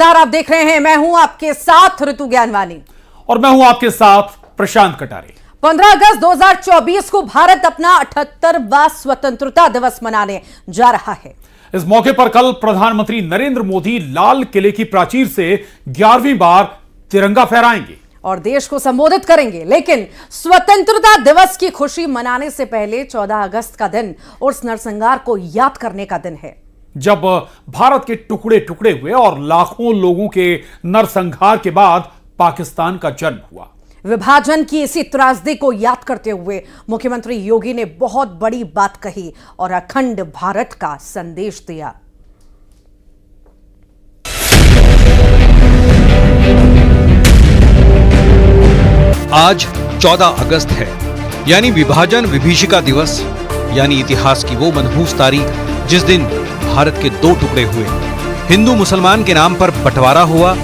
आप देख रहे हैं, मैं हूं आपके साथ ऋतु ज्ञानवानी और मैं हूं आपके साथ प्रशांत कटारे। 15 अगस्त 2024 को भारत अपना 78वां स्वतंत्रता दिवस मनाने जा रहा है। इस मौके पर कल प्रधानमंत्री नरेंद्र मोदी लाल किले की प्राचीर से 11वीं बार तिरंगा फहराएंगे और देश को संबोधित करेंगे। लेकिन स्वतंत्रता दिवस की खुशी मनाने से पहले 14 अगस्त का दिन उस नरसंहार को याद करने का दिन है, जब भारत के टुकड़े टुकड़े हुए और लाखों लोगों के नरसंहार के बाद पाकिस्तान का जन्म हुआ। विभाजन की इसी त्रासदी को याद करते हुए मुख्यमंत्री योगी ने बहुत बड़ी बात कही और अखंड भारत का संदेश दिया। आज 14 अगस्त है, यानी विभाजन विभीषिका दिवस, यानी इतिहास की वो मनहूस तारीख जिस दिन भारत के दो टुकड़े हुए, हिंदू मुसलमान के नाम पर बंटवारा हुआ,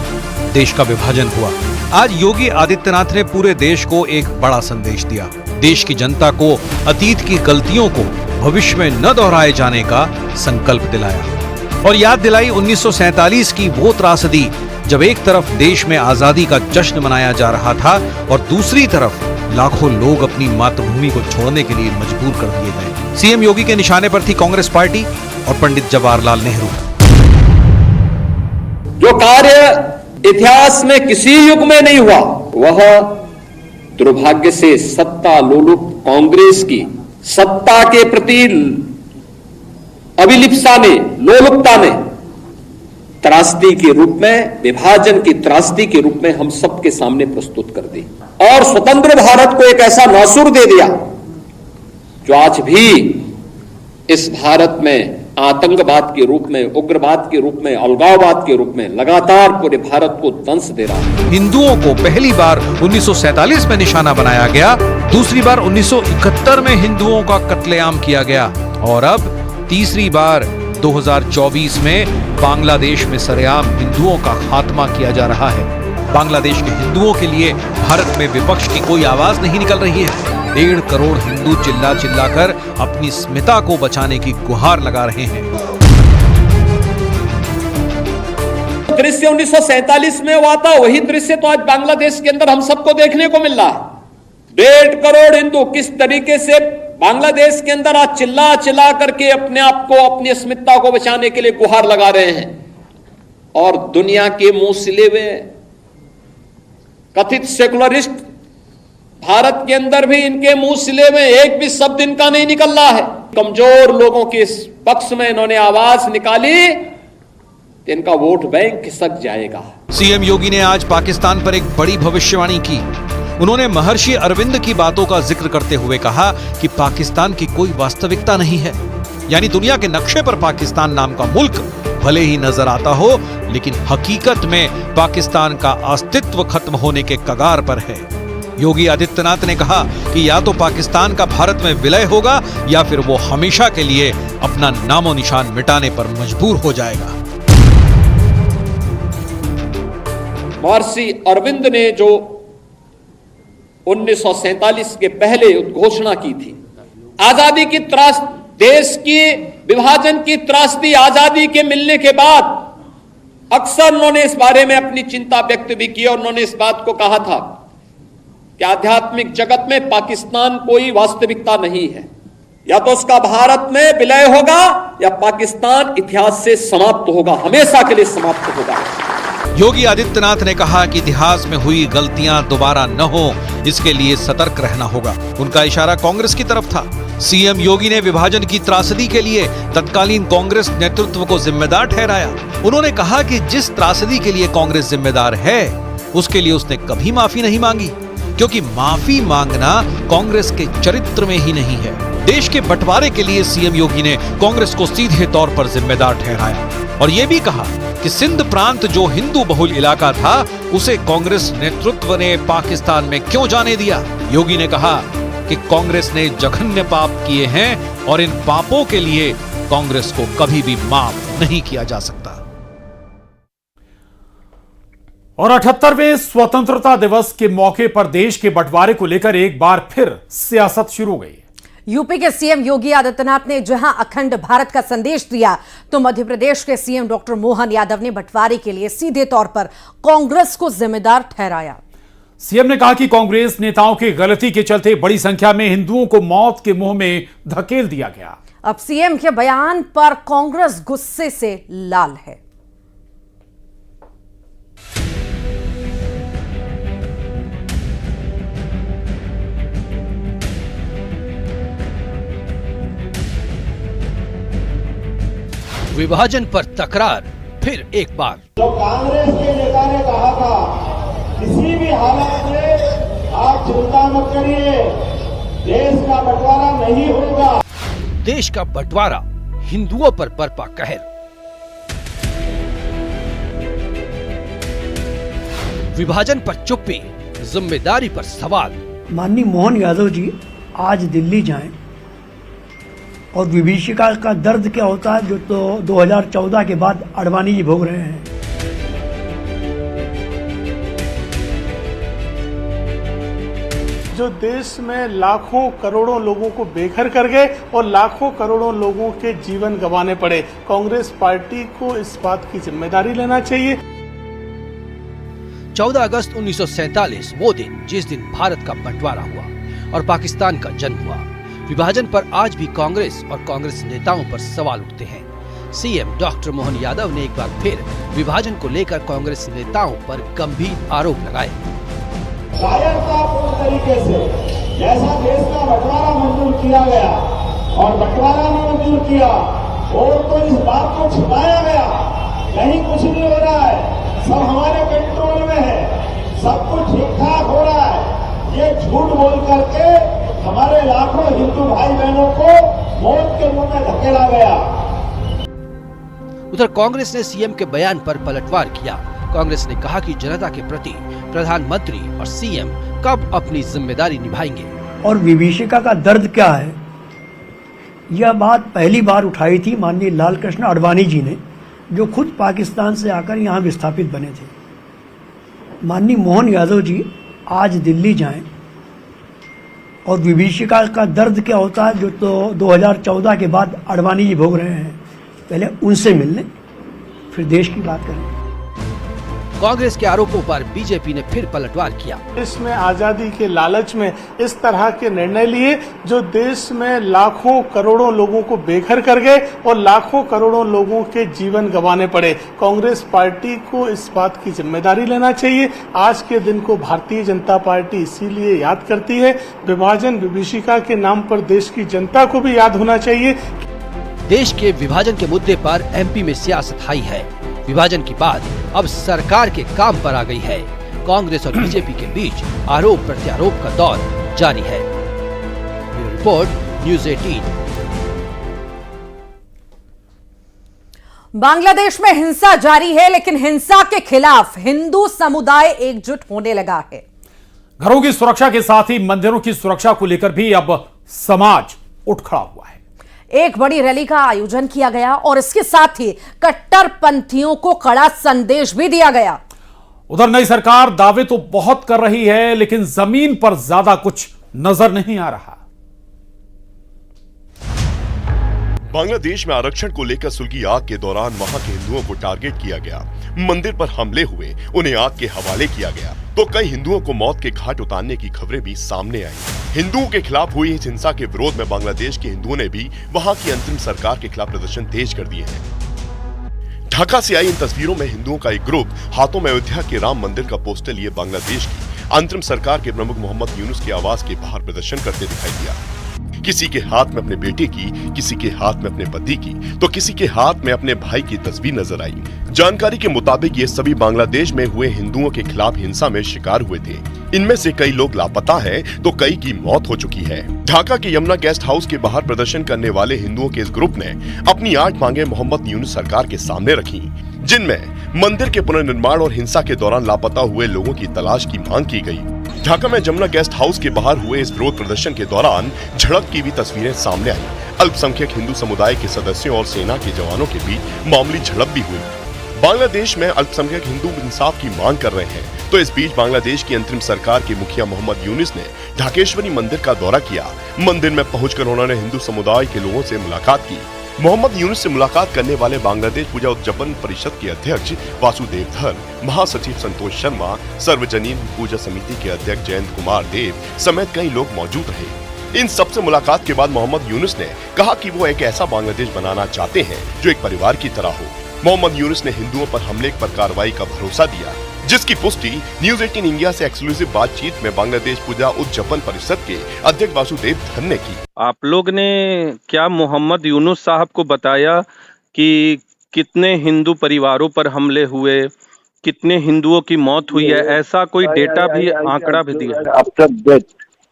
देश का विभाजन हुआ। आज योगी आदित्यनाथ ने पूरे देश को एक बड़ा संदेश दिया। देश की जनता को अतीत की गलतियों को भविष्य में न दोहराए जाने का संकल्प दिलाया और याद दिलाई 1947 की वो त्रासदी जब एक तरफ देश में आजादी का जश्न मनाया जा रहा था और दूसरी तरफ लाखों लोग अपनी मातृभूमि को छोड़ने के लिए मजबूर कर दिए गए। सीएम योगी के निशाने पर थी कांग्रेस पार्टी और पंडित जवाहरलाल नेहरू। जो कार्य इतिहास में किसी युग में नहीं हुआ, वह दुर्भाग्य से सत्ता लोलुप कांग्रेस की सत्ता के प्रति अभिलिप्सा में, लोलुपता में त्रासदी के रूप में, विभाजन की त्रासदी के रूप में हम सबके सामने प्रस्तुत कर दी और स्वतंत्र भारत को एक ऐसा नासूर दे दिया जो आज भी इस भारत में आतंकवाद के रूप में, उग्रवाद के रूप में, अलगाववाद के रूप में लगातार पूरे भारत को दंश दे रहा है। हिंदुओं को पहली बार 1947 में निशाना बनाया गया, दूसरी बार 1971 में हिंदुओं का कत्लेआम किया गया और अब तीसरी बार 2024 में बांग्लादेश में सरेआम हिंदुओं का खात्मा किया जा रहा है। बांग्लादेश के हिंदुओं के लिए भारत में विपक्ष की कोई आवाज नहीं निकल रही है। 1.5 करोड़ हिंदू चिल्ला चिल्लाकर अपनी अस्मिता को बचाने की गुहार लगा रहे हैं। दृश्य 1947 में हुआ था, वही दृश्य तो आज बांग्लादेश के अंदर हम सबको देखने को मिल रहा है। 1.5 करोड़ हिंदू किस तरीके से बांग्लादेश के अंदर आज चिल्ला चिल्ला करके अपने आप को, अपनी अस्मिता को बचाने के लिए गुहार लगा रहे हैं और दुनिया के मुंह सिले हुए कथित सेकुलरिस्ट भारत के अंदर भी इनके मुंह सिले में एक भी शब्द इनका नहीं निकल रहा है। कमजोर लोगों के इस पक्ष में इन्होंने आवाज निकाली तो इनका वोट बैंक खिसक जाएगा। सीएम योगी ने आज पाकिस्तान पर एक बड़ी भविष्यवाणी की। उन्होंने महर्षि अरविंद की बातों का जिक्र करते हुए कहा कि पाकिस्तान की कोई वास्तविकता नहीं है, यानी दुनिया के नक्शे पर पाकिस्तान नाम का मुल्क भले ही नजर आता हो, लेकिन हकीकत में पाकिस्तान का अस्तित्व खत्म होने के कगार पर है। योगी आदित्यनाथ ने कहा कि या तो पाकिस्तान का भारत में विलय होगा या फिर वो हमेशा के लिए अपना नामो निशान मिटाने पर मजबूर हो जाएगा। महर्षि अरविंद ने जो 1947 के पहले घोषणा की थी, आजादी की देश की विभाजन की त्रासदी आजादी के मिलने के बाद अक्सर उन्होंने इस बारे में अपनी चिंता व्यक्त भी की और उन्होंने इस बात को कहा था कि आध्यात्मिक जगत में पाकिस्तान कोई वास्तविकता नहीं है, या तो उसका भारत में विलय होगा या पाकिस्तान इतिहास से समाप्त होगा, हमेशा के लिए समाप्त होगा। योगी आदित्यनाथ ने कहा कि इतिहास में हुई गलतियां दोबारा न हो, इसके लिए सतर्क रहना होगा। उनका इशारा कांग्रेस की तरफ था। सीएम योगी ने विभाजन की त्रासदी के लिए तत्कालीन कांग्रेस नेतृत्व को जिम्मेदार ठहराया। उन्होंने कहा कि जिस त्रासदी के लिए कांग्रेस जिम्मेदार है, उसके लिए उसने कभी माफी नहीं मांगी, क्योंकि माफी मांगना कांग्रेस के चरित्र में ही नहीं है। देश के बंटवारे के लिए सीएम योगी ने कांग्रेस को सीधे तौर पर जिम्मेदार ठहराया और यह भी कहा कि सिंध प्रांत जो हिंदू बहुल इलाका था, उसे कांग्रेस नेतृत्व ने पाकिस्तान में क्यों जाने दिया। योगी ने कहा कि कांग्रेस ने जघन्य पाप किए हैं और इन पापों के लिए कांग्रेस को कभी भी माफ नहीं किया जा सकता। और 78वें स्वतंत्रता दिवस के मौके पर देश के बंटवारे को लेकर एक बार फिर सियासत शुरू हो गई। यूपी के सीएम योगी आदित्यनाथ ने जहां अखंड भारत का संदेश दिया, तो मध्य प्रदेश के सीएम डॉक्टर मोहन यादव ने बंटवारे के लिए सीधे तौर पर कांग्रेस को जिम्मेदार ठहराया। सीएम ने कहा कि कांग्रेस नेताओं की गलती के चलते बड़ी संख्या में हिंदुओं को मौत के मुंह में धकेल दिया गया। अब सीएम के बयान पर कांग्रेस गुस्से से लाल है। विभाजन पर तकरार फिर एक बार। जो कांग्रेस के नेता ने कहा था किसी भी हालत में आप चिंता मत करिए, देश का बंटवारा नहीं होगा। देश का बंटवारा, हिंदुओं पर बरपा कहर। विभाजन पर चुप्पी, जिम्मेदारी पर सवाल। माननीय मोहन यादव जी आज दिल्ली जाएं और विभीषिका का दर्द क्या होता है जो तो 2014 के बाद अडवाणी जी भोग रहे हैं। जो देश में लाखों करोड़ों लोगों को बेघर कर गए और लाखों करोड़ों लोगों के जीवन गंवाने पड़े, कांग्रेस पार्टी को इस बात की जिम्मेदारी लेना चाहिए। 14 अगस्त 1947 वो दिन जिस दिन भारत का बंटवारा हुआ और पाकिस्तान का जन्म हुआ। विभाजन पर आज भी कांग्रेस और कांग्रेस नेताओं पर सवाल उठते हैं। सीएम डॉक्टर मोहन यादव ने एक बार फिर विभाजन को लेकर कांग्रेस नेताओं पर गंभीर आरोप लगाए। कायरतापूर्ण तरीके से जैसा देश का बंटवारा मंजूर किया गया और बंटवारा नहीं मंजूर किया और तो इस बात को छिपाया गया, कहीं कुछ नहीं हो रहा है, सब हमारे कंट्रोल में है, सब कुछ ठीक ठाक हो रहा है, ये झूठ बोल करके हमारे लाखों हिंदू भाई बहनों को मौत के मुंह में धकेला गया। उधर कांग्रेस ने सीएम के बयान पर पलटवार किया। कांग्रेस ने कहा कि जनता के प्रति प्रधानमंत्री और सीएम कब अपनी जिम्मेदारी निभाएंगे। और विभीषिका का दर्द क्या है, यह बात पहली बार उठाई थी माननीय लाल कृष्ण आडवाणी जी ने, जो खुद पाकिस्तान से आकर यहाँ विस्थापित बने थे। माननीय मोहन यादव जी आज दिल्ली जाएं और विभीषिका का दर्द क्या होता है जो तो 2014 के बाद आडवाणी जी भोग रहे हैं, पहले उनसे मिलने फिर देश की बात करें। कांग्रेस के आरोपों पर बीजेपी ने फिर पलटवार किया। इसमें आजादी के लालच में इस तरह के निर्णय लिए जो देश में लाखों करोड़ों लोगों को बेघर कर गए और लाखों करोड़ों लोगों के जीवन गंवाने पड़े। कांग्रेस पार्टी को इस बात की जिम्मेदारी लेना चाहिए। आज के दिन को भारतीय जनता पार्टी इसीलिए याद करती है। विभाजन विभीषिका के नाम पर देश की जनता को भी याद होना चाहिए। देश के विभाजन के मुद्दे पर एमपी में सियासत हाई है। विभाजन की बात अब सरकार के काम पर आ गई है। कांग्रेस और बीजेपी के बीच आरोप प्रत्यारोप का दौर जारी है। Bureau report, news 18। बांग्लादेश में हिंसा जारी है, लेकिन हिंसा के खिलाफ हिंदू समुदाय एकजुट होने लगा है। घरों की सुरक्षा के साथ ही मंदिरों की सुरक्षा को लेकर भी अब समाज उठ खड़ा हुआ है। एक बड़ी रैली का आयोजन किया गया और इसके साथ ही कट्टरपंथियों को कड़ा संदेश भी दिया गया। उधर नई सरकार दावे तो बहुत कर रही है, लेकिन जमीन पर ज्यादा कुछ नजर नहीं आ रहा। बांग्लादेश में आरक्षण को लेकर सुलगी आग के दौरान वहां के हिंदुओं को टारगेट किया गया, मंदिर पर हमले हुए, उन्हें आग के हवाले किया गया, तो कई हिंदुओं को मौत के घाट उतारने की खबरें भी सामने आई। हिंदुओं के खिलाफ हुई इस हिंसा के विरोध में बांग्लादेश के हिंदुओं ने भी वहां की अंतरिम सरकार के खिलाफ प्रदर्शन तेज कर दिए हैं। ढाका से आई इन तस्वीरों में हिंदुओं का एक ग्रुप हाथों में अयोध्या के राम मंदिर का पोस्टर लिए बांग्लादेश की अंतरिम सरकार के प्रमुख मोहम्मद यूनुस के आवास के बाहर प्रदर्शन करते दिखाई दिया। किसी के हाथ में अपने बेटे की, किसी के हाथ में अपने पति की, तो किसी के हाथ में अपने भाई की तस्वीर नजर आई। जानकारी के मुताबिक ये सभी बांग्लादेश में हुए हिंदुओं के खिलाफ हिंसा में शिकार हुए थे। इनमें से कई लोग लापता हैं, तो कई की मौत हो चुकी है। ढाका के यमुना गेस्ट हाउस के बाहर प्रदर्शन करने वाले हिंदुओं के इस ग्रुप ने अपनी 8 मांगे मोहम्मद यूनुस सरकार के सामने रखी, जिनमें मंदिर के पुनर्निर्माण और हिंसा के दौरान लापता हुए लोगों की तलाश की मांग की गई। ढाका में यमुना गेस्ट हाउस के बाहर हुए इस विरोध प्रदर्शन के दौरान झड़प की भी तस्वीरें सामने आई। अल्पसंख्यक हिंदू समुदाय के सदस्यों और सेना के जवानों के बीच मामूली झड़प भी हुई। बांग्लादेश में अल्पसंख्यक हिंदू इंसाफ की मांग कर रहे हैं। तो इस बीच बांग्लादेश की अंतरिम सरकार के मुखिया मोहम्मद यूनुस ने ढाकेश्वरी मंदिर का दौरा किया। मंदिर में पहुंचकर उन्होंने हिंदू समुदाय के लोगों से मुलाकात की। मोहम्मद यूनुस से मुलाकात करने वाले बांग्लादेश पूजा उद्यापन परिषद के अध्यक्ष वासुदेव धर, महासचिव संतोष शर्मा, सर्वजनीन पूजा समिति के अध्यक्ष जयंत कुमार देव समेत कई लोग मौजूद रहे। इन सबसे मुलाकात के बाद मोहम्मद यूनुस ने कहा कि वो एक ऐसा बांग्लादेश बनाना चाहते हैं जो एक परिवार की तरह हो। मोहम्मद यूनुस ने हिंदुओं पर हमले पर कार्रवाई का भरोसा दिया, जिसकी पुष्टि न्यूज 18 इंडिया से एक्सक्लूसिव बातचीत में बांग्लादेश पूजा उद्यापन परिषद के अध्यक्ष वासुदेव धर ने की। आप लोग ने क्या मोहम्मद यूनुस साहब को बताया कि कितने हिंदू परिवारों पर हमले हुए, कितने हिंदुओं की मौत हुई है? ऐसा कोई डेटा भी, आंकड़ा भी दिया? After that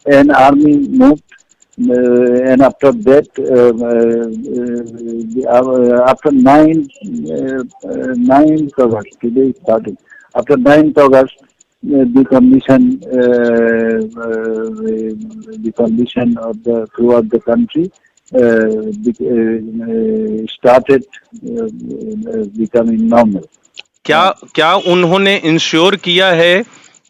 an army moved and after that after 9th August, today is starting, after 9th August the condition of the throughout the country started becoming normal. क्या उन्होंने इंश्योर किया है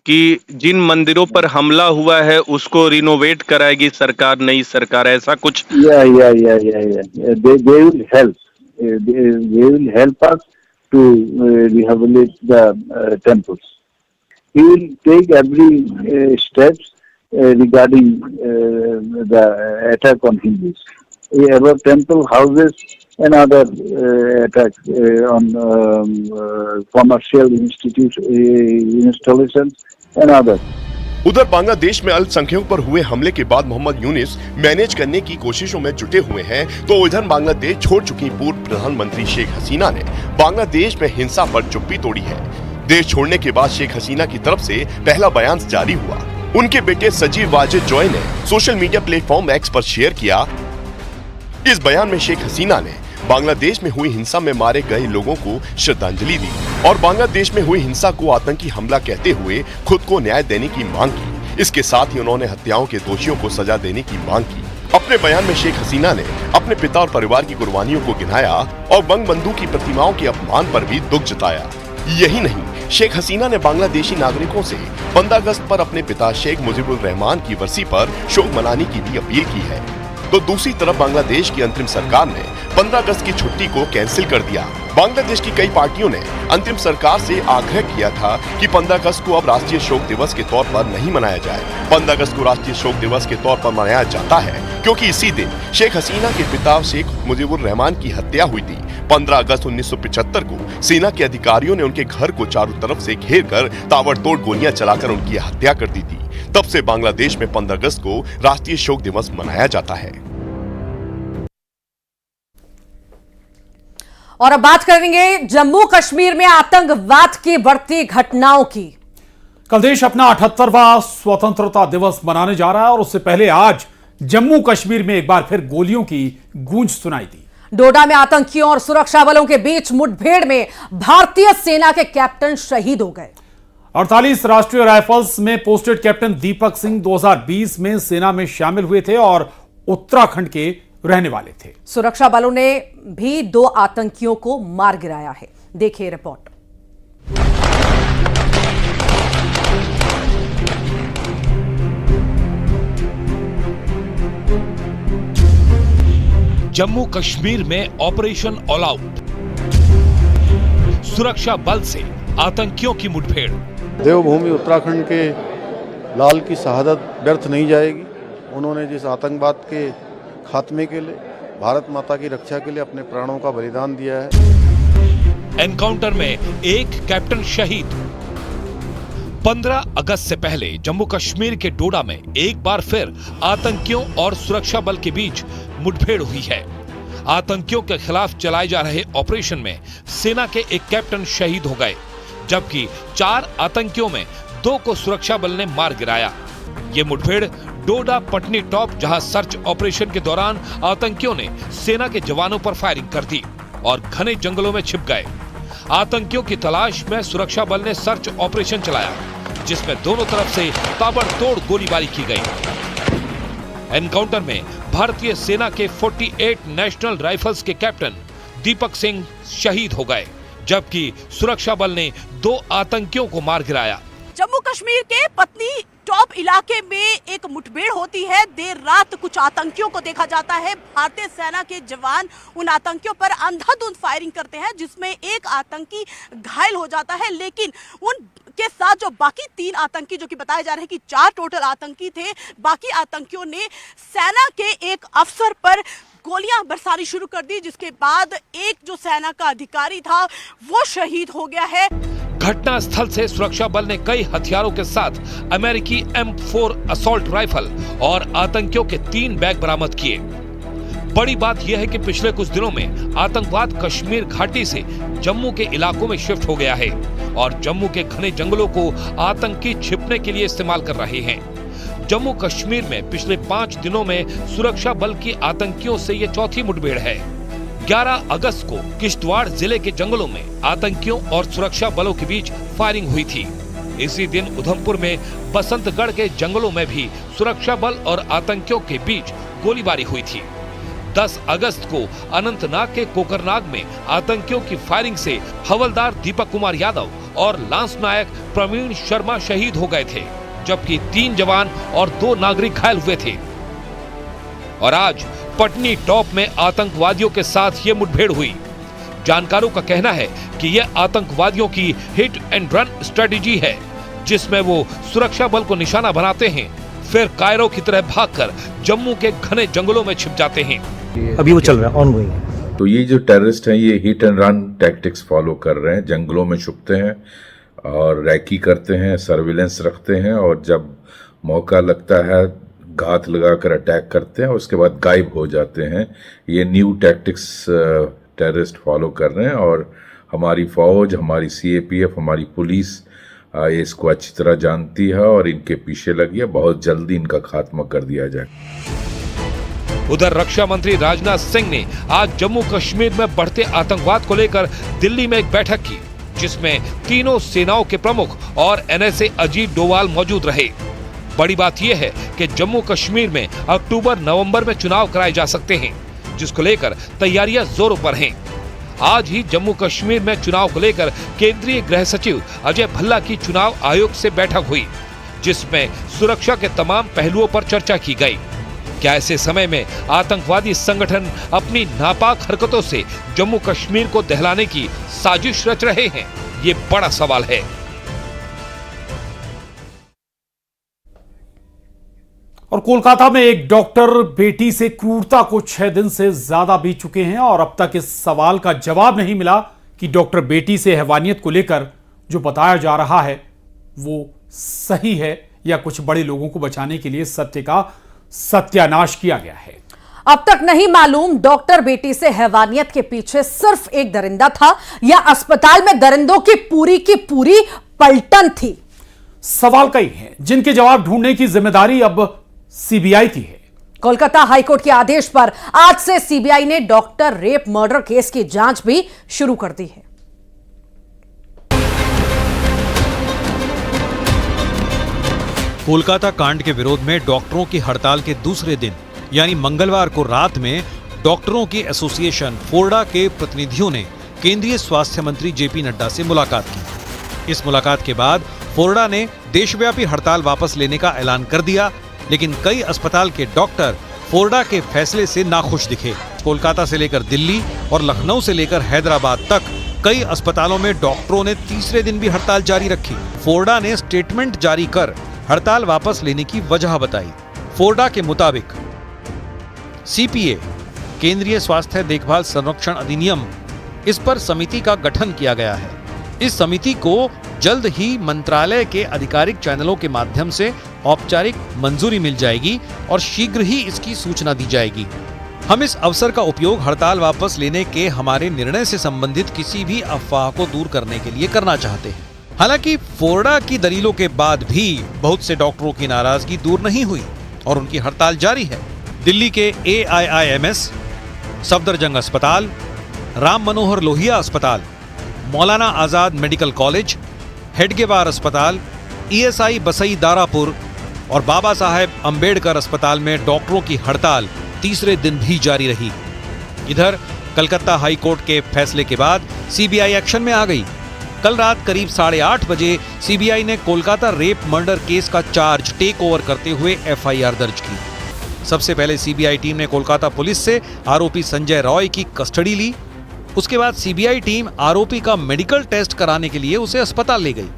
कि जिन मंदिरों पर हमला हुआ है उसको रिनोवेट कराएगी सरकार, नई सरकार, ऐसा कुछ? Yeah. They will help. They will help us to rehabilitate the temples. He will take every steps regarding the attack on Hindus. Our temple houses and other attacks on commercial installations and others. उधर बांग्लादेश में अल्पसंख्यकों पर हुए हमले के बाद Mohammad Yunus manage करने की कोशिशों में जुटे हुए हैं। तो उधर बांग्लादेश छोड़ चुकी पूर्व प्रधानमंत्री शेख हसीना ने बांग्लादेश में हिंसा पर चुप्पी तोड़ी है। देश छोड़ने के बाद शेख हसीना की तरफ से पहला बयान जारी हुआ। उनके बेटे सजीव वाजिद जॉय ने सोशल मीडिया प्लेटफॉर्म एक्स पर शेयर किया। इस बयान में शेख हसीना ने बांग्लादेश में हुई हिंसा में मारे गए लोगों को श्रद्धांजलि दी और बांग्लादेश में हुई हिंसा को आतंकी हमला कहते हुए खुद को न्याय देने की मांग की। इसके साथ ही उन्होंने हत्याओं के दोषियों को सजा देने की मांग की। अपने बयान में शेख हसीना ने अपने पिता और परिवार की कुर्बानियों को गिनाया और बंगबंधु की प्रतिमाओं के अपमान पर भी दुख जताया। यही नहीं, शेख हसीना ने बांग्लादेशी नागरिकों से 15 अगस्त पर अपने पिता शेख मुजीबुर रहमान की बरसी पर शोक मनाने की भी अपील की है। तो दूसरी तरफ बांग्लादेश की अंतरिम सरकार ने 15 अगस्त की छुट्टी को कैंसिल कर दिया। बांग्लादेश की कई पार्टियों ने अंतरिम सरकार से आग्रह किया था कि 15 अगस्त को अब राष्ट्रीय शोक दिवस के तौर पर नहीं मनाया जाए। 15 अगस्त को राष्ट्रीय शोक दिवस के तौर पर मनाया जाता है क्योंकि इसी दिन शेख हसीना के पिता शेख मुजीबुर रहमान की हत्या हुई थी। 15 अगस्त 1975 को सेना के अधिकारियों ने उनके घर को चारों तरफ से घेर कर ताबड़तोड़ गोलियां चलाकर उनकी हत्या कर दी थी। तब से बांग्लादेश में 15 अगस्त को राष्ट्रीय शोक दिवस मनाया जाता है। और अब बात करेंगे जम्मू कश्मीर में आतंकवाद की बढ़ती घटनाओं की। कल देश अपना 78वां स्वतंत्रता दिवस मनाने जा रहा है और उससे पहले आज जम्मू कश्मीर में एक बार फिर गोलियों की गूंज सुनाई दी। डोडा में आतंकियों और सुरक्षा बलों के बीच मुठभेड़ में भारतीय सेना के कैप्टन शहीद हो गए। 48 राष्ट्रीय राइफल्स में पोस्टेड कैप्टन दीपक सिंह 2020 में सेना में शामिल हुए थे और उत्तराखंड के रहने वाले थे। सुरक्षा बलों ने भी 2 आतंकियों को मार गिराया है। देखिए रिपोर्ट। जम्मू कश्मीर में ऑपरेशन ऑल आउट, सुरक्षा बल से आतंकियों की मुठभेड़। देवभूमि उत्तराखंड के लाल की शहादत व्यर्थ नहीं जाएगी। उन्होंने जिस आतंकवाद के खात्मे के लिए, भारत माता की रक्षा के लिए अपने प्राणों का बलिदान दिया है। एनकाउंटर में एक कैप्टन शहीद। 15 अगस्त से पहले जम्मू कश्मीर के डोडा में एक बार फिर आतंकियों और सुरक्षा बल के बीच मुठभेड़ हुई है। आतंकियों के खिलाफ चलाए जा रहे ऑपरेशन में सेना के एक कैप्टन शहीद हो गए, जबकि 4 आतंकियों में 2 को सुरक्षा बल ने मार गिराया। ये मुठभेड़ डोडा पटनी टॉप, जहां सर्च ऑपरेशन के दौरान आतंकियों ने सेना के जवानों पर फायरिंग कर दी और घने जंगलों में छिप गए। आतंकियों की तलाश में सुरक्षा बल ने सर्च ऑपरेशन चलाया, जिसमें दोनों तरफ से ताबड़तोड़ गोलीबारी की गई। एनकाउंटर में भारतीय सेना के 48 नेशनल राइफल्स के कैप्टन दीपक सिंह शहीद हो गए, जबकि सुरक्षा बल ने 2 आतंकियों को मार गिराया। जम्मू कश्मीर के पत्नी टॉप इलाके में एक मुठभेड़ होती है। देर रात कुछ आतंकियों को देखा जाता है। भारतीय सेना के जवान उन आतंकियों पर अंधाधुंध फायरिंग करते हैं, जिसमें एक आतंकी घायल हो जाता है। लेकिन उनके साथ जो बाकी 3 आतंकी, जो कि बताए जा रहे हैं कि 4 टोटल आतंकी थे, बाकी आतंकियों ने सेना के एक अफसर पर गोलियां बरसानी शुरू कर दी, जिसके बाद एक जो सेना का अधिकारी था वो शहीद हो गया है। घटना स्थल से सुरक्षा बल ने कई हथियारों के साथ अमेरिकी M4 असॉल्ट राइफल और आतंकियों के 3 बैग बरामद किए। बड़ी बात यह है कि पिछले कुछ दिनों में आतंकवाद कश्मीर घाटी से जम्मू के इलाकों में शिफ्ट हो गया है और जम्मू के घने जंगलों को आतंकी छिपने के लिए इस्तेमाल कर रहे हैं। जम्मू कश्मीर में पिछले 5 दिनों में सुरक्षा बल की आतंकियों से ये चौथी मुठभेड़ है। 11 अगस्त को किश्तवाड़ जिले के जंगलों में आतंकियों और सुरक्षा बलों के बीच फायरिंग हुई थी। इसी दिन उधमपुर में बसंतगढ़ के जंगलों में भी सुरक्षा बल और आतंकियों के बीच गोलीबारी हुई थी। 10 अगस्त को अनंतनाग के कोकरनाग में आतंकियों की फायरिंग से हवलदार दीपक कुमार यादव और लांस नायक प्रवीण शर्मा शहीद हो गए थे, जबकि 3 जवान और 2 नागरिक घायल हुए थे। और आज पटनी टॉप में आतंकवादियों के साथ ये मुठभेड़ हुई। जानकारों का कहना है कि यह आतंकवादियों की हिट एंड रन स्ट्रेटेजी है, जिसमें वो सुरक्षा बल को निशाना बनाते हैं, फिर कायरों की तरह भागकर जम्मू के घने जंगलों में छिप जाते हैं। अभी वो चल रहा है, ऑनगोइंग। तो ये जो टेररिस्ट हैं ये hit and run tactics follow कर रहे हैं, जंगलों में छुपते हैं और रैकी करते हैं, सर्विलेंस रखते हैं और जब मौका लगता है घात लगाकर अटैक करते हैं, उसके बाद गायब हो जाते हैं। ये न्यू टैक्टिक्स टेररिस्ट फॉलो कर रहे हैं और हमारी फौज, हमारी CAPF, हमारी पुलिस ये इसको अच्छी तरह जानती है और इनके पीछे लगी है। बहुत जल्दी इनका खात्मा कर दिया जाए। उधर रक्षा मंत्री राजनाथ सिंह ने आज जम्मू कश्मीर में बढ़ते आतंकवाद को लेकर दिल्ली में एक बैठक की, जिसमें तीनों सेनाओं के प्रमुख और NSA अजीत डोवाल मौजूद रहे। बड़ी बात यह है कि जम्मू कश्मीर में अक्टूबर-नवंबर में चुनाव कराए जा सकते हैं, जिसको लेकर तैयारियां जोरों पर हैं। आज ही जम्मू कश्मीर में चुनाव को लेकर केंद्रीय गृह सचिव अजय भल्ला की चुनाव आयोग से बैठक हुई, जिसमें सुरक्षा के तमाम पहलुओं पर चर्चा की गई। क्या ऐसे समय में आतंकवादी संगठन अपनी नापाक हरकतों से जम्मू कश्मीर को दहलाने की साजिश रच रहे हैं? ये बड़ा सवाल है। और कोलकाता में एक डॉक्टर बेटी से क्रूरता को 6 दिन से ज्यादा बीत चुके हैं और अब तक इस सवाल का जवाब नहीं मिला कि डॉक्टर बेटी से हैवानियत को लेकर जो बताया जा रहा है वो सही है या कुछ बड़े लोगों को बचाने के लिए सत्य का सत्यानाश किया गया है। अब तक नहीं मालूम डॉक्टर बेटी से हैवानियत के पीछे सिर्फ एक दरिंदा था या अस्पताल में दरिंदों की पूरी पलटन थी। सवाल कई हैं जिनके जवाब ढूंढने की जिम्मेदारी अब CBI की है। कोलकाता हाईकोर्ट के आदेश पर आज से CBI ने डॉक्टर रेप मर्डर केस की जांच भी शुरू कर दी है। कोलकाता कांड के विरोध में डॉक्टरों की हड़ताल के दूसरे दिन यानी मंगलवार को रात में डॉक्टरों की एसोसिएशन फोर्डा के प्रतिनिधियों ने केंद्रीय स्वास्थ्य मंत्री JP नड्डा से मुलाकात की। इस मुलाकात के बाद फोर्डा ने देशव्यापी हड़ताल वापस लेने का ऐलान कर दिया, लेकिन कई अस्पताल के डॉक्टर फोर्डा के फैसले से नाखुश दिखे। कोलकाता से लेकर दिल्ली और लखनऊ से लेकर हैदराबाद तक कई अस्पतालों में डॉक्टरों ने तीसरे दिन भी हड़ताल जारी रखी। फोर्डा ने स्टेटमेंट जारी कर हड़ताल वापस लेने की वजह बताई। फोर्डा के मुताबिक CPA केंद्रीय स्वास्थ्य देखभाल संरक्षण अधिनियम, इस पर समिति का गठन किया गया है। इस समिति को जल्द ही मंत्रालय के आधिकारिक चैनलों के माध्यम से औपचारिक मंजूरी मिल जाएगी और शीघ्र ही इसकी सूचना दी जाएगी। हम इस अवसर का उपयोग हड़ताल वापस लेने के हमारे निर्णय से संबंधित किसी भी अफवाह को दूर करने के लिए करना चाहते हैं। हालांकि फोर्डा की दलीलों के बाद भी बहुत से डॉक्टरों की नाराजगी दूर नहीं हुई और उनकी हड़ताल जारी है। दिल्ली के AIIMS, सफदरजंग अस्पताल, राम मनोहर लोहिया अस्पताल, मौलाना आजाद मेडिकल कॉलेज, हेडगेवार अस्पताल, ESI बसई दारापुर और बाबा साहेब अंबेडकर अस्पताल में डॉक्टरों की हड़ताल तीसरे दिन भी जारी रही। इधर कलकत्ता हाई कोर्ट के फैसले के बाद सीबीआई एक्शन में आ गई। कल रात करीब 8:30 बजे सीबीआई ने कोलकाता रेप मर्डर केस का चार्ज टेक ओवर करते हुए एफआईआर दर्ज की। सबसे पहले सीबीआई टीम ने कोलकाता पुलिस से आरोपी संजय रॉय की कस्टडी ली। उसके बाद सीबीआई टीम आरोपी का मेडिकल टेस्ट कराने के लिए उसे अस्पताल ले गई।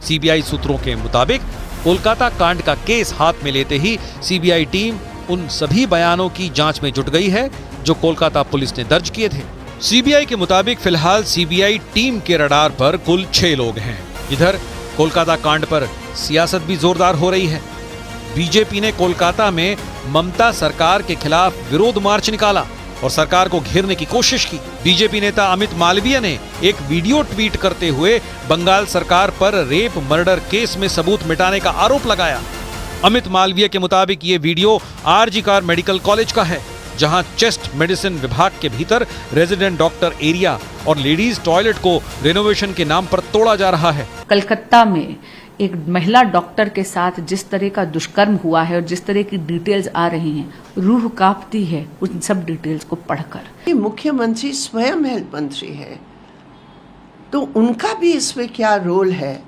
सीबीआई सूत्रों के मुताबिक कोलकाता कांड का केस हाथ में लेते ही सीबीआई टीम उन सभी बयानों की जांच में जुट गई है जो कोलकाता पुलिस ने दर्ज किए थे। सीबीआई के मुताबिक फिलहाल सीबीआई टीम के रडार पर कुल 6 लोग हैं। इधर कोलकाता कांड पर सियासत भी जोरदार हो रही है। बीजेपी ने कोलकाता में ममता सरकार के खिलाफ विरोध मार्च निकाला और सरकार को घेरने की कोशिश की। बीजेपी नेता अमित मालवीय ने एक वीडियो ट्वीट करते हुए बंगाल सरकार पर रेप मर्डर केस में सबूत मिटाने का आरोप लगाया। अमित मालवीय के मुताबिक ये video RG Kar medical college का है, जहां चेस्ट मेडिसिन विभाग के भीतर रेजिडेंट डॉक्टर एरिया और लेडीज टॉयलेट को रिनोवेशन के नाम पर तोड़ा जा रहा है। कलकत्ता में एक महिला डॉक्टर के साथ जिस तरह का दुष्कर्म हुआ है और जिस तरह की डिटेल्स आ रही हैं, रूह कांपती है उन सब डिटेल्स को पढ़कर। मुख्यमंत्री स्वयं हेल्थ मंत्री है, तो उनका भी इसमें क्या रोल है?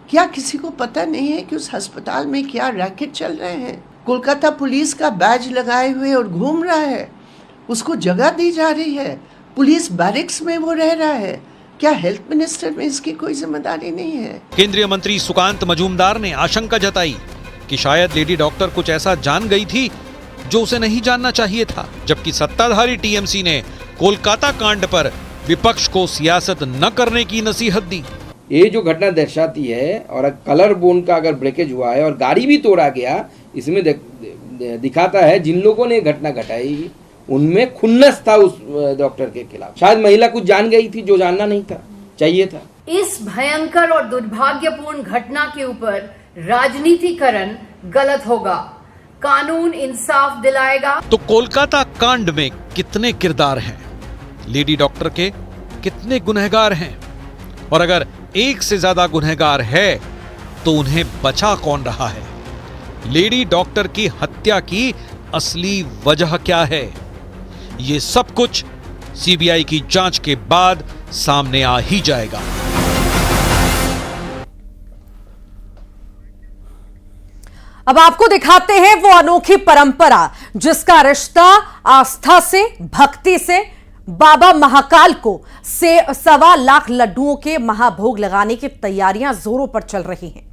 क्या किसी को पता नहीं है कि उस अस्पताल में क्या रैकेट चल रहे हैं? कोलकाता पुलिस का बैज लगाए हुए और घूम रहा है, उसको जगह दी जा रही है, पुलिस बैरिक्स में वो रह रहा है। क्या हेल्थ मिनिस्टर में इसकी कोई जिम्मेदारी नहीं है? केंद्रीय मंत्री सुकांत मजूमदार ने आशंका जताई कि शायद लेडी डॉक्टर कुछ ऐसा जान गई थी जो उसे नहीं जानना चाहिए था, जबकि सत्ताधारी टीएमसी ने कोलकाता कांड पर विपक्ष को सियासत न करने की नसीहत दी। ये जो घटना दर्शाती है और कलर बोन का अगर ब्रेकेज हुआ है और गाड़ी भी तोड़ा गया, इसमें दिखाता है जिन लोगों ने घटना घटाई उनमें खुन्नस था उस डॉक्टर के खिलाफ। शायद महिला कुछ जान गई थी जो जानना नहीं था चाहिए था। इस भयंकर और दुर्भाग्यपूर्ण घटना के ऊपर राजनीतिकरण गलत होगा, कानून इंसाफ दिलाएगा। तो कोलकाता कांड में कितने किरदार हैं, लेडी डॉक्टर के कितने गुनहगार हैं, और अगर एक से ज्यादा गुनहगार है तो उन्हें बचा कौन रहा है? लेडी डॉक्टर की हत्या की असली वजह क्या है? ये सब कुछ सीबीआई की जांच के बाद सामने आ ही जाएगा। अब आपको दिखाते हैं वो अनोखी परंपरा जिसका रिश्ता आस्था से, भक्ति से। बाबा महाकाल को 1.25 लाख लड्डुओं के महाभोग लगाने की तैयारियां जोरों पर चल रही हैं।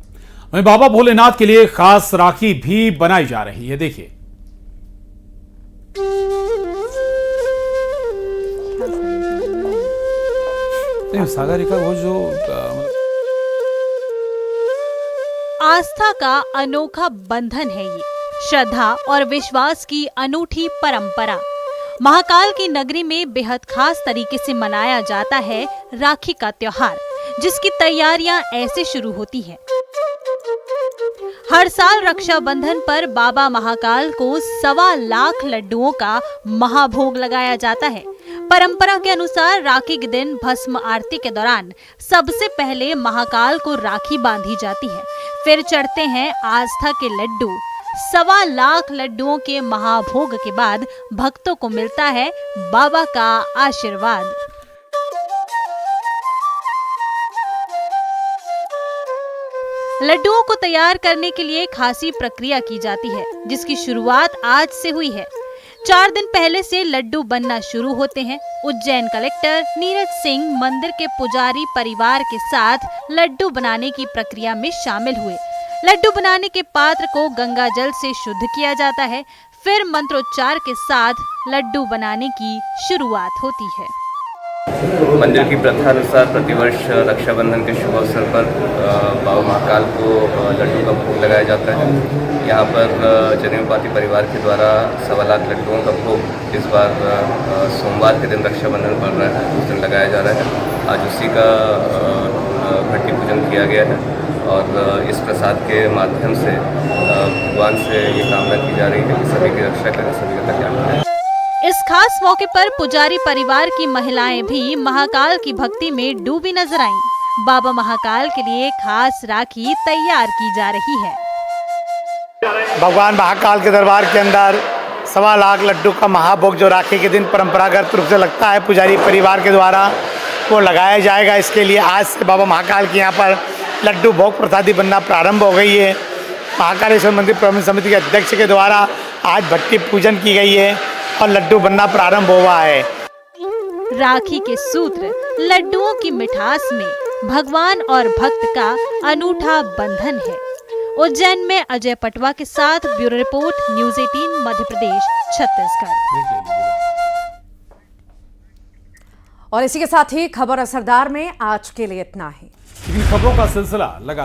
वहीं बाबा भोलेनाथ के लिए खास राखी भी बनाई जा रही है। देखिए, सागरिका वो जो आस्था का अनोखा बंधन है, ये श्रद्धा और विश्वास की अनूठी परंपरा। महाकाल की नगरी में बेहद खास तरीके से मनाया जाता है राखी का त्योहार, जिसकी तैयारियां ऐसे शुरू होती है। हर साल रक्षाबंधन पर बाबा महाकाल को 1.25 लाख लड्डुओं का महाभोग लगाया जाता है। परंपरा के अनुसार राखी के दिन भस्म आरती के दौरान सबसे पहले महाकाल को राखी बांधी जाती है, फिर चढ़ते हैं आस्था के लड्डू। 1.25 लाख लड्डुओं के महाभोग के बाद भक्तों को मिलता है बाबा का आशीर्वाद। लड्डुओं को तैयार करने के लिए खासी प्रक्रिया की जाती है, जिसकी शुरुआत आज से हुई है। 4 दिन पहले से लड्डू बनना शुरू होते हैं। उज्जैन कलेक्टर नीरज सिंह मंदिर के पुजारी परिवार के साथ लड्डू बनाने की प्रक्रिया में शामिल हुए। लड्डू बनाने के पात्र को गंगा जल से शुद्ध किया जाता है, फिर मंत्रोच्चार के साथ लड्डू बनाने की शुरुआत होती है। मंदिर की प्रथा अनुसार प्रतिवर्ष रक्षाबंधन के शुभ अवसर पर बाबा महाकाल को लड्डू का भोग लगाया जाता है। यहाँ पर जनेऊपाती परिवार के द्वारा 1.25 लाख लड्डुओं का भोग इस बार सोमवार के दिन रक्षाबंधन पड़ रहा है, उस दिन लगाया जा रहा है। आज उसी का घटी पूजन किया गया है और इस प्रसाद के माध्यम से भगवान से ये कामना की जा रही है कि सभी की रक्षा करें, सभी का कल्याण करें। इस खास मौके पर पुजारी परिवार की महिलाएं भी महाकाल की भक्ति में डूबी नजर आईं। बाबा महाकाल के लिए खास राखी तैयार की जा रही है। भगवान महाकाल के दरबार के अंदर 1.25 लाख लड्डू का महाभोग जो राखी के दिन परंपरागत रूप से लगता है पुजारी परिवार के द्वारा, वो लगाया जाएगा। इसके लिए आज से बाबा महाकाल के यहाँ पर लड्डू भोग प्रसादी बनना प्रारंभ हो गई है। महाकालेश्वर मंदिर प्रबंधन समिति के अध्यक्ष के द्वारा आज भट्टी पूजन की गई है और लड्डू बनना प्रारंभ हुआ है। राखी के सूत्र लड्डुओं की मिठास में भगवान और भक्त का अनूठा बंधन है। उज्जैन में अजय पटवा के साथ bureau report, news 18 Madhya Pradesh, Chhattisgarh. और इसी के साथ ही खबर असरदार में आज के लिए इतना ही। इन खबरों का सिलसिला लगा